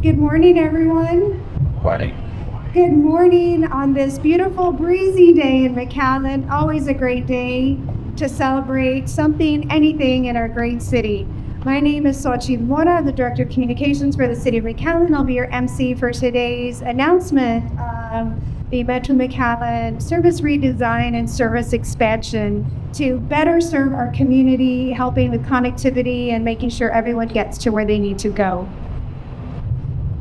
Good morning, everyone. Morning. Good morning on this beautiful, breezy day in McAllen. Always a great day to celebrate something, anything in our great city. My name is Sochi Mora. I'm the Director of Communications for the City of McAllen. I'll be your MC for today's announcement of the Metro McAllen service redesign and service expansion to better serve our community, helping with connectivity and making sure everyone gets to where they need to go.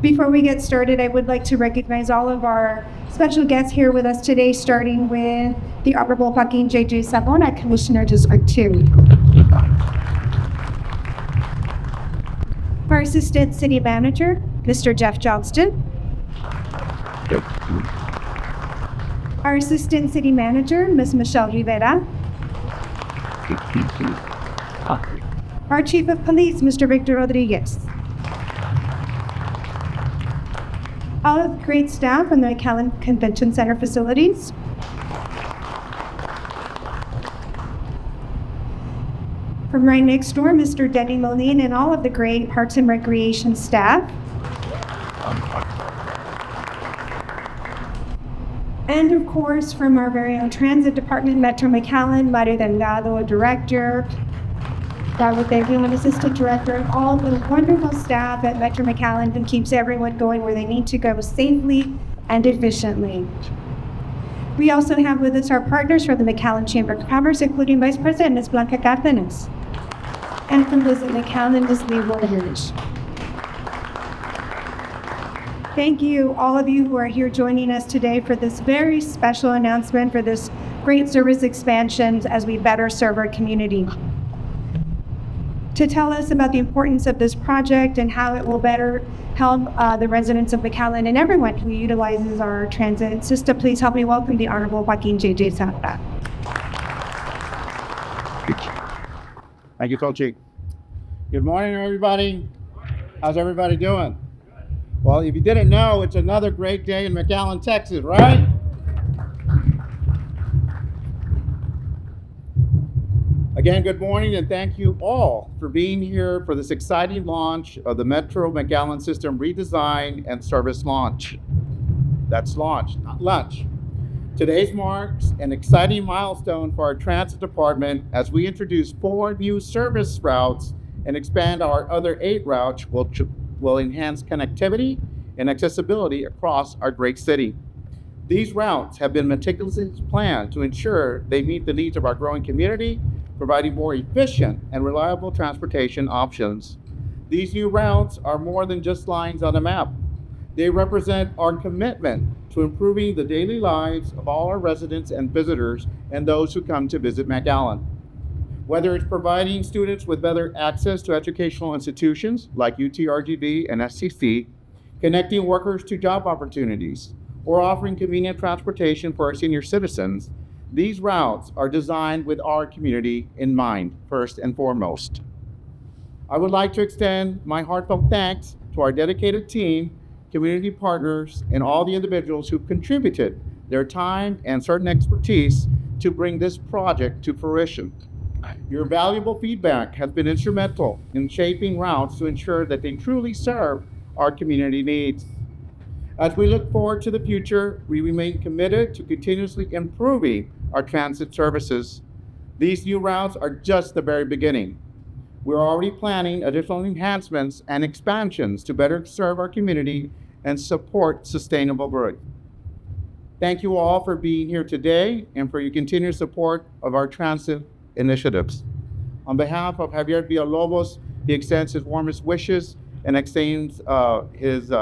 Before we get started, I would like to recognize all of our special guests here with us today, starting with the Honorable Joaquin J.J. Savona, Commissioner District 2. Our Assistant City Manager, Mr. Jeff Johnston. Our Assistant City Manager, Ms. Michelle Rivera. Our Chief of Police, Mr. Victor Rodriguez. All of the great staff in the McAllen Convention Center facilities. From right next door, Mr. Denny Moline and all of the great Parks and Recreation staff. And of course, from our very own Transit Department, Metro McAllen, Mario Delgado, Director, with everyone, Assistant Director, and all the wonderful staff at Metro McAllen who keeps everyone going where they need to go safely and efficiently. We also have with us our partners from the McAllen Chamber of Commerce, including Vice President Ms. Blanca Cardenas, and from Visit McAllen, Ms. Lee Woodridge. Thank you, all of you who are here joining us today for this very special announcement for this great service expansion as we better serve our community. To tell us about the importance of this project and how it will better help the residents of McAllen and everyone who utilizes our transit system, please help me welcome the Honorable Joaquin J.J. Savona. Thank you, Sochi. Good morning, everybody. How's everybody doing? Well, if you didn't know, it's another great day in McAllen, Texas, right? Again, good morning, and thank you all for being here for this exciting launch of the Metro McAllen System Redesign and Service Launch. That's launch, not lunch. Today marks an exciting milestone for our transit department as we introduce 4 new service routes and expand our other 8 routes, which will enhance connectivity and accessibility across our great city. These routes have been meticulously planned to ensure they meet the needs of our growing community, providing more efficient and reliable transportation options. These new routes are more than just lines on a map. They represent our commitment to improving the daily lives of all our residents and visitors and those who come to visit McAllen. Whether it's providing students with better access to educational institutions like UTRGV and SCC, connecting workers to job opportunities, or offering convenient transportation for our senior citizens, these routes are designed with our community in mind, first and foremost. I would like to extend my heartfelt thanks to our dedicated team, community partners, and all the individuals who've contributed their time and certain expertise to bring this project to fruition. Your valuable feedback has been instrumental in shaping routes to ensure that they truly serve our community needs. As we look forward to the future, we remain committed to continuously improving our transit services. These new routes are just the very beginning. We're already planning additional enhancements and expansions to better serve our community and support sustainable growth. Thank you all for being here today and for your continued support of our transit initiatives. On behalf of Javier Villalobos, he extends his warmest wishes and extends his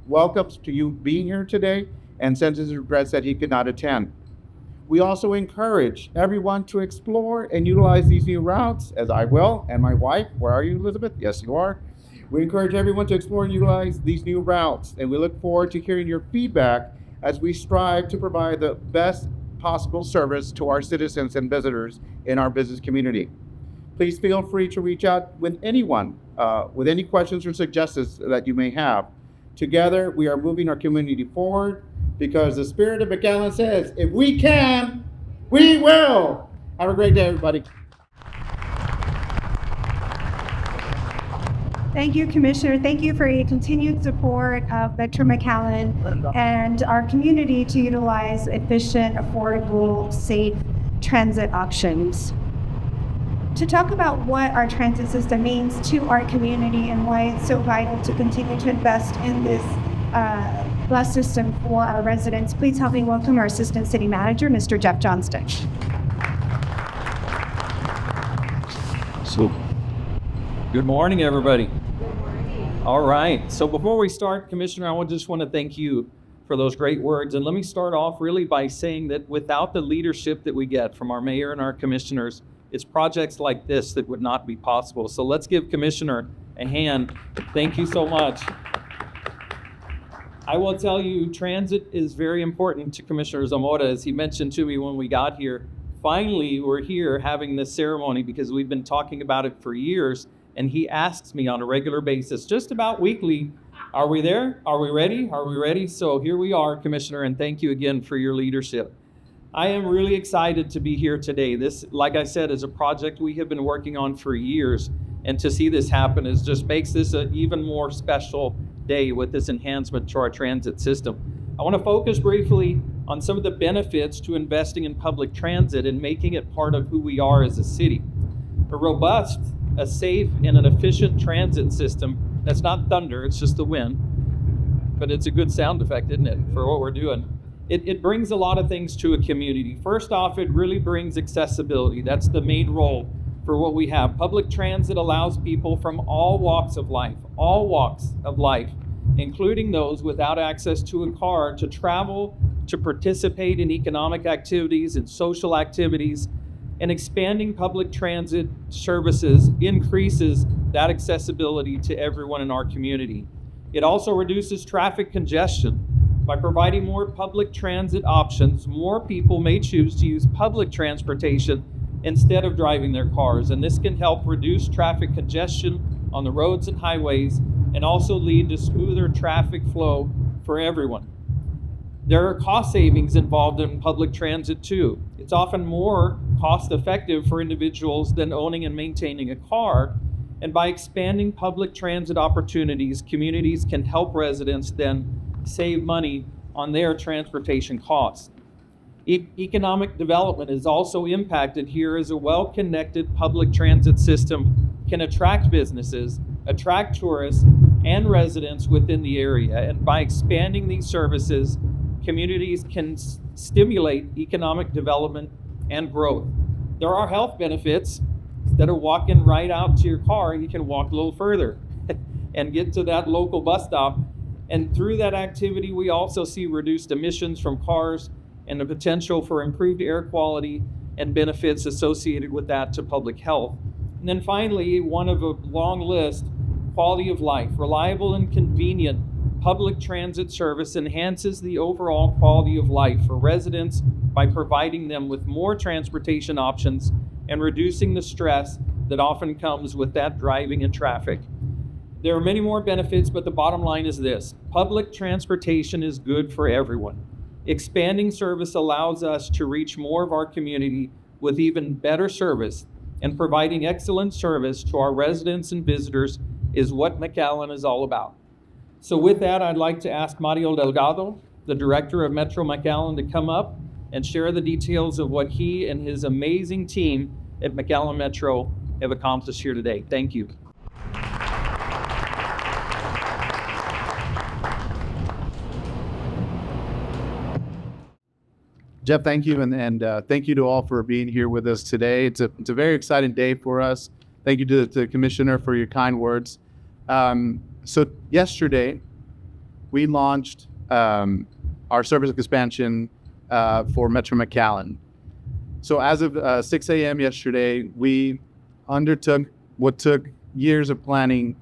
welcomes to you being here today and sends his regrets that he could not attend. We also encourage everyone to explore and utilize these new routes, as I will, and my wife. Where are you, Elizabeth? Yes, you are. We encourage everyone to explore and utilize these new routes, and we look forward to hearing your feedback as we strive to provide the best possible service to our citizens and visitors in our business community. Please feel free to reach out with anyone with any questions or suggestions that you may have. Together, we are moving our community forward because the spirit of McAllen says, if we can, we will. Have a great day, everybody. Thank you, Commissioner. Thank you for your continued support of Metro McAllen and our community to utilize efficient, affordable, safe transit options. To talk about what our transit system means to our community and why it's so vital to continue to invest in this bus system for our residents, please help me welcome our Assistant City Manager, Mr. Jeff Johnston. So, good morning, everybody. Good morning. All right. So before we start, Commissioner, I just want to thank you for those great words. And let me start off really by saying that without the leadership that we get from our mayor and our commissioners, it's projects like this that would not be possible. So let's give Commissioner a hand. Thank you so much. I will tell you, transit is very important to Commissioner Zamora, as he mentioned to me when we got here. Finally, we're here having this ceremony because we've been talking about it for years, and he asks me on a regular basis, just about weekly, are we there? Are we ready? Are we ready? So here we are, Commissioner, and thank you again for your leadership. I am really excited to be here today. This, like I said, is a project we have been working on for years, and to see this happen just makes this an even more special day with this enhancement to our transit system. I want to focus briefly on some of the benefits to investing in public transit and making it part of who we are as a city. A robust, a safe, and an efficient transit system, that's not thunder, it's just the wind, but it's a good sound effect, isn't it, for what we're doing? It brings a lot of things to a community. First off, it really brings accessibility. That's the main role for what we have. Public transit allows people from all walks of life, including those without access to a car, to travel, to participate in economic activities and social activities. And expanding public transit services increases that accessibility to everyone in our community. It also reduces traffic congestion. By providing more public transit options, more people may choose to use public transportation instead of driving their cars, and this can help reduce traffic congestion on the roads and highways and also lead to smoother traffic flow for everyone. There are cost savings involved in public transit too. It's often more cost effective for individuals than owning and maintaining a car, and by expanding public transit opportunities, communities can help residents then save money on their transportation costs. Economic development is also impacted here as a well-connected public transit system can attract businesses, attract tourists, and residents within the area. And by expanding these services, communities can stimulate economic development and growth. There are health benefits. Instead of walking right out to your car, you can walk a little further and get to that local bus stop. And through that activity, we also see reduced emissions from cars and the potential for improved air quality and benefits associated with that to public health. And then finally, one of a long list, quality of life. Reliable and convenient public transit service enhances the overall quality of life for residents by providing them with more transportation options and reducing the stress that often comes with that driving and traffic. There are many more benefits, but the bottom line is this: public transportation is good for everyone. Expanding service allows us to reach more of our community with even better service, and providing excellent service to our residents and visitors is what McAllen is all about. So with that, I'd like to ask Mario Delgado, the director of Metro McAllen, to come up and share the details of what he and his amazing team at McAllen Metro have accomplished here today. Thank you. Jeff, thank you, and thank you to all for being here with us today. It's a very exciting day for us. Thank you to the Commissioner for your kind words. So yesterday, we launched our service expansion for Metro McAllen. So as of 6 a.m. yesterday, we undertook what took years of planning.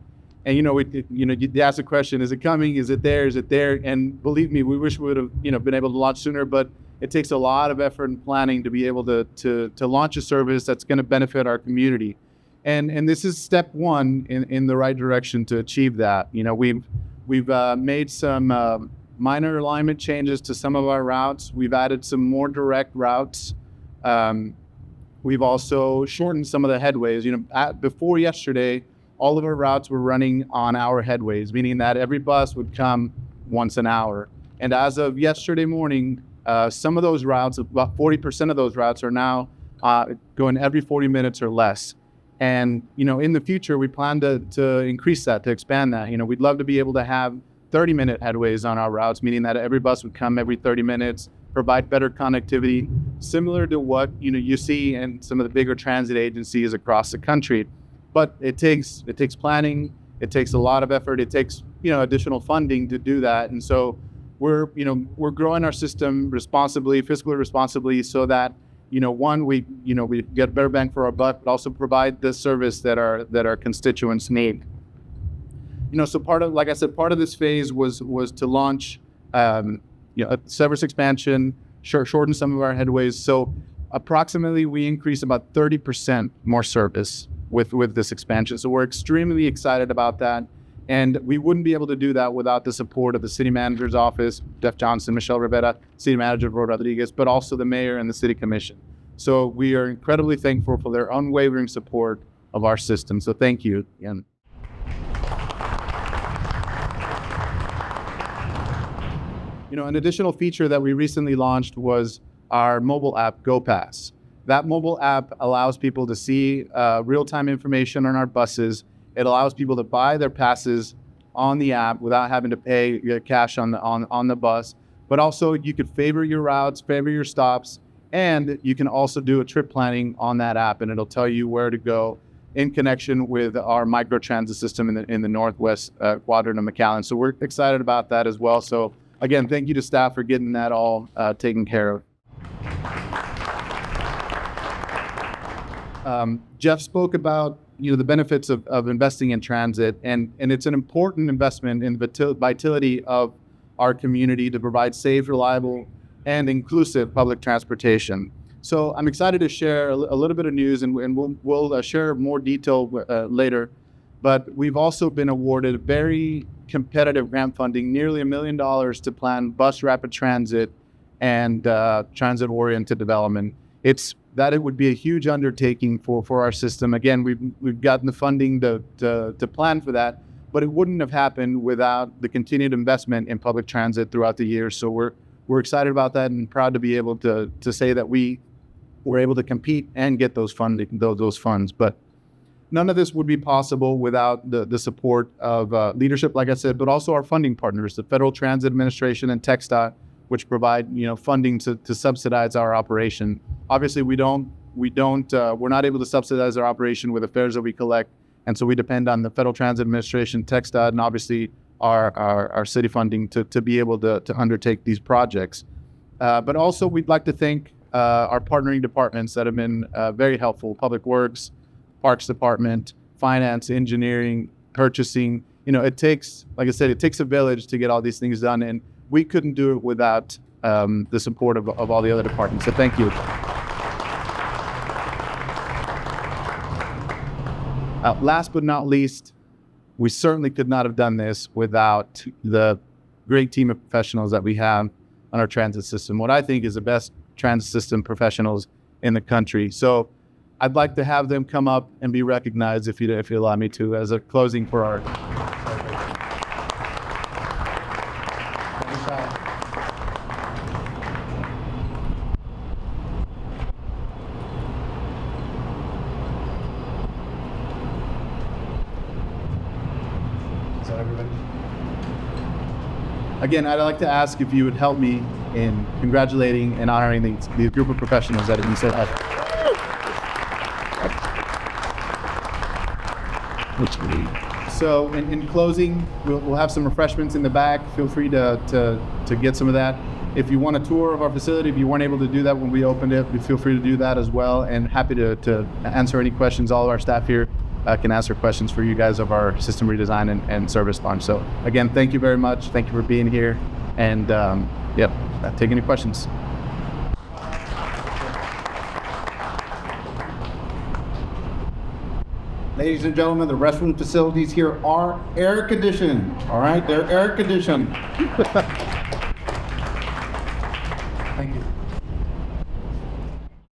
And you ask the question: is it coming? Is it there? Is it there? And believe me, we wish we would have been able to launch sooner, but it takes a lot of effort and planning to be able to launch a service that's going to benefit our community. And this is step one in the right direction to achieve that. We've made some minor alignment changes to some of our routes. We've added some more direct routes. We've also shortened some of the headways. Before yesterday, all of our routes were running on hour headways, meaning that every bus would come once an hour. And as of yesterday morning, some of those routes, about 40% of those routes, are now going every 40 minutes or less. And, in the future, we plan to increase that, to expand that. We'd love to be able to have 30-minute headways on our routes, meaning that every bus would come every 30 minutes, provide better connectivity, similar to what, you see in some of the bigger transit agencies across the country. But it takes planning, it takes a lot of effort, it takes, additional funding to do that. And so we're growing our system responsibly, fiscally responsibly, so that, one, we get better bang for our buck, but also provide the service that our constituents need. So part of this phase was to launch, a service expansion, shorten some of our headways. So approximately we increased about 30% more service with this expansion. So we're extremely excited about that. And we wouldn't be able to do that without the support of the city manager's office, Jeff Johnson, Michelle Rivera, city manager Ro Rodriguez, but also the mayor and the city commission. So we are incredibly thankful for their unwavering support of our system. So thank you again. An additional feature that we recently launched was our mobile app, GoPass. That mobile app allows people to see real-time information on our buses. It allows people to buy their passes on the app without having to pay cash on the bus. But also you could favor your routes, favor your stops, and you can also do a trip planning on that app, and it'll tell you where to go in connection with our microtransit system in the northwest quadrant of McAllen. So we're excited about that as well. So again, thank you to staff for getting that all taken care of. Jeff spoke about the benefits of investing in transit, and it's an important investment in the vitality of our community to provide safe, reliable, and inclusive public transportation. So I'm excited to share a little bit of news, and we'll share more detail later. But we've also been awarded very competitive grant funding, nearly $1 million to plan bus rapid transit and transit-oriented development. It would be a huge undertaking for our system. Again, we've gotten the funding to plan for that, but it wouldn't have happened without the continued investment in public transit throughout the years. So we're excited about that and proud to be able to say that we were able to compete and get those funds. But none of this would be possible without the support of leadership, like I said, but also our funding partners, the Federal Transit Administration and TxDOT, which provide funding to subsidize our operation. Obviously, we're not able to subsidize our operation with the fares that we collect, and so we depend on the Federal Transit Administration, TxDOT, and obviously our city funding to be able to undertake these projects. But also, we'd like to thank our partnering departments that have been very helpful: Public Works, Parks Department, Finance, Engineering, Purchasing. It takes, like I said, it takes a village to get all these things done, and we couldn't do it without the support of all the other departments. So thank you. Last but not least, we certainly could not have done this without the great team of professionals that we have on our transit system. What I think is the best transit system professionals in the country. So I'd like to have them come up and be recognized, if you allow me to, as a closing for our. Is that everybody? Again, I'd like to ask if you would help me in congratulating and honoring these group of professionals that have been set up. So in closing, we'll have some refreshments in the back. Feel free to get some of that. If you want a tour of our facility, if you weren't able to do that when we opened it, feel free to do that as well. And happy to answer any questions. All of our staff here can answer questions for you guys of our system redesign and service launch. So again, thank you very much. Thank you for being here. And take any questions. Ladies and gentlemen, the restroom facilities here are air conditioned. All right, they're air conditioned.